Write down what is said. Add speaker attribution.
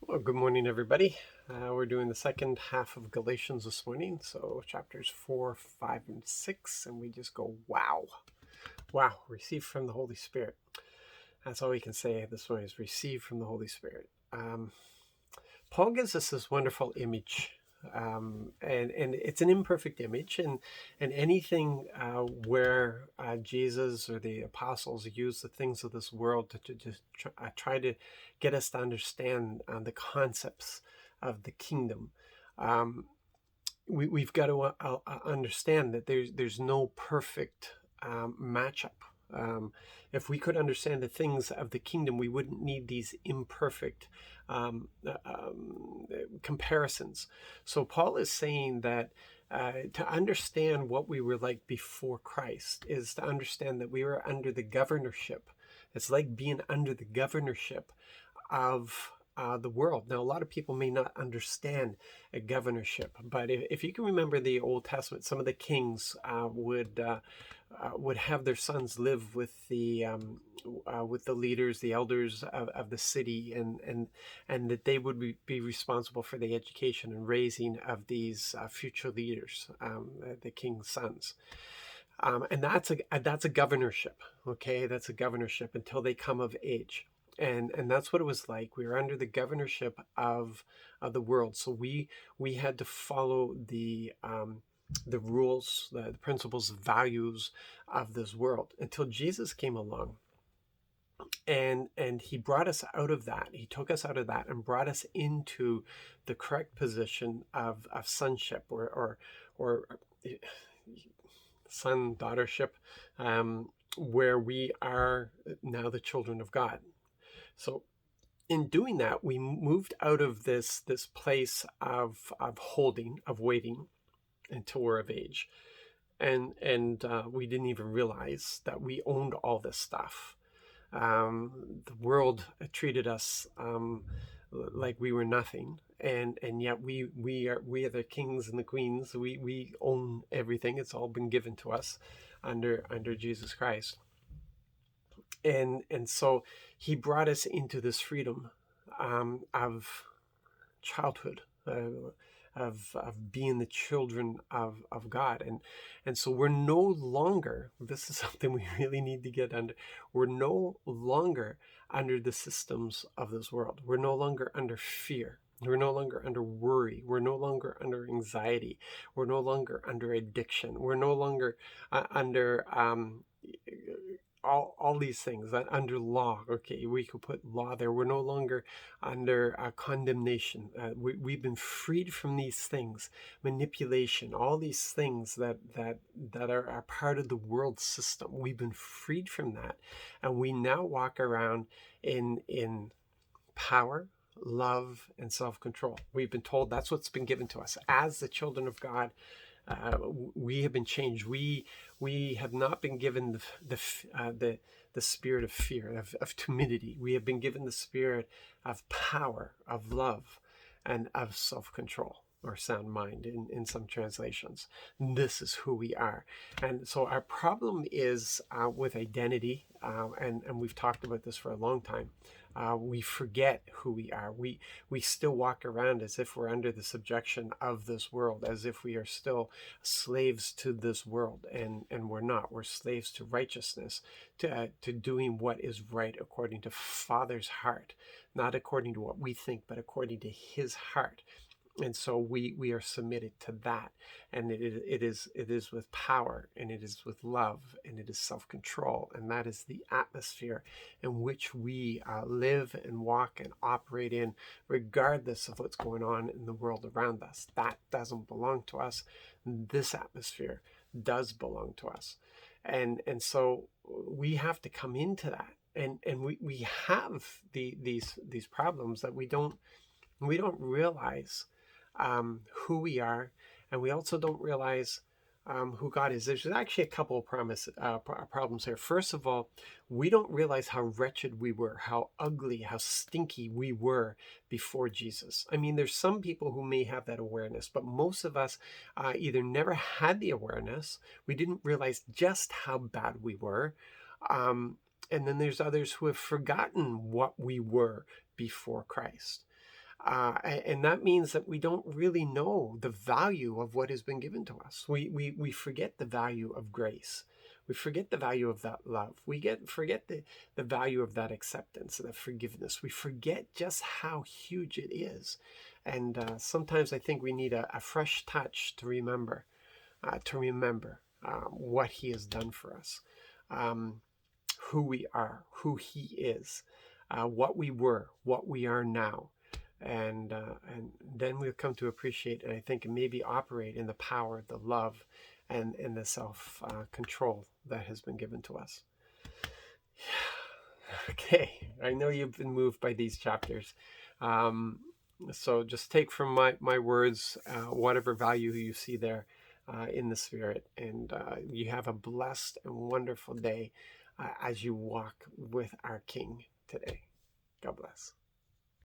Speaker 1: Well, good morning, everybody. We're doing the second half of Galatians this morning, so chapters 4, 5, and 6, and we just go, wow. Wow, receive from the Holy Spirit. That's all we can say this morning is receive from the Holy Spirit. Paul gives us this wonderful image, and it's an imperfect image, and anything where Jesus or the apostles use the things of this world to just try to get us to understand the concepts of the kingdom. Um, we've got to understand that there's no perfect matchup. Um, if we could understand the things of the kingdom, we wouldn't need these imperfect comparisons. So Paul is saying that to understand what we were like before Christ is to understand that we were under the governorship. It's like being under the governorship of the world. Now, a lot of people may not understand a governorship, but if you can remember the Old Testament, some of the kings would have their sons live with the leaders, the elders of the city, and that they would be responsible for the education and raising of these future leaders, the king's sons. And that's a governorship. Okay, that's a governorship until they come of age. And that's what it was like. We were under the governorship of the world, so we had to follow the rules, the principles, the values of this world until Jesus came along, and he brought us out of that. He took us out of that and brought us into the correct position of sonship or son daughtership, where we are now the children of God. So in doing that, we moved out of this place of holding, of waiting until we're of age, and we didn't even realize that we owned all this stuff. The world treated us like we were nothing, and yet we are the kings and the queens. We own everything. It's all been given to us under Jesus Christ. And so he brought us into this freedom of childhood, of being the children of God. And so we're no longer, this is something we really need to get under, we're no longer under the systems of this world. We're no longer under fear. We're no longer under worry. We're no longer under anxiety. We're no longer under addiction. We're no longer under all these things that under law. Okay, we could put law there. We're no longer under condemnation. We've been freed from these things, manipulation, all these things that are part of the world system. We've been freed from that, and we now walk around in power, love, and self-control. We've been told that's what's been given to us as the children of God. We have been changed. We have not been given the spirit of fear, of timidity. We have been given the spirit of power, of love, and of self-control, or sound mind in some translations. This is who we are. And so our problem is with identity, and we've talked about this for a long time. We forget who we are. We still walk around as if we're under the subjection of this world, as if we are still slaves to this world, and we're not. We're slaves to righteousness, to doing what is right according to Father's heart, not according to what we think, but according to His heart. And so we are submitted to that, and it is with power, and it is with love, and it is self-control, and that is the atmosphere in which we live and walk and operate in, regardless of what's going on in the world around us. That doesn't belong to us. This atmosphere does belong to us, and so we have to come into that, and we have these problems that we don't realize who we are, and we also don't realize who God is. There's actually a couple of problems here. First of all, we don't realize how wretched we were, how ugly, how stinky we were before Jesus. I mean, there's some people who may have that awareness, but most of us either never had the awareness, we didn't realize just how bad we were, and then there's others who have forgotten what we were before Christ. And that means that we don't really know the value of what has been given to us. We forget the value of grace. We forget the value of that love. Forget the value of that acceptance and that forgiveness. We forget just how huge it is. And sometimes I think we need a fresh touch to remember, what he has done for us, who we are, who he is, what we were, what we are now. And then we'll come to appreciate and I think maybe operate in the power, the love, and the self control that has been given to us. Okay, I know you've been moved by these chapters. So just take from my words whatever value you see there in the Spirit. And you have a blessed and wonderful day as you walk with our King today. God bless.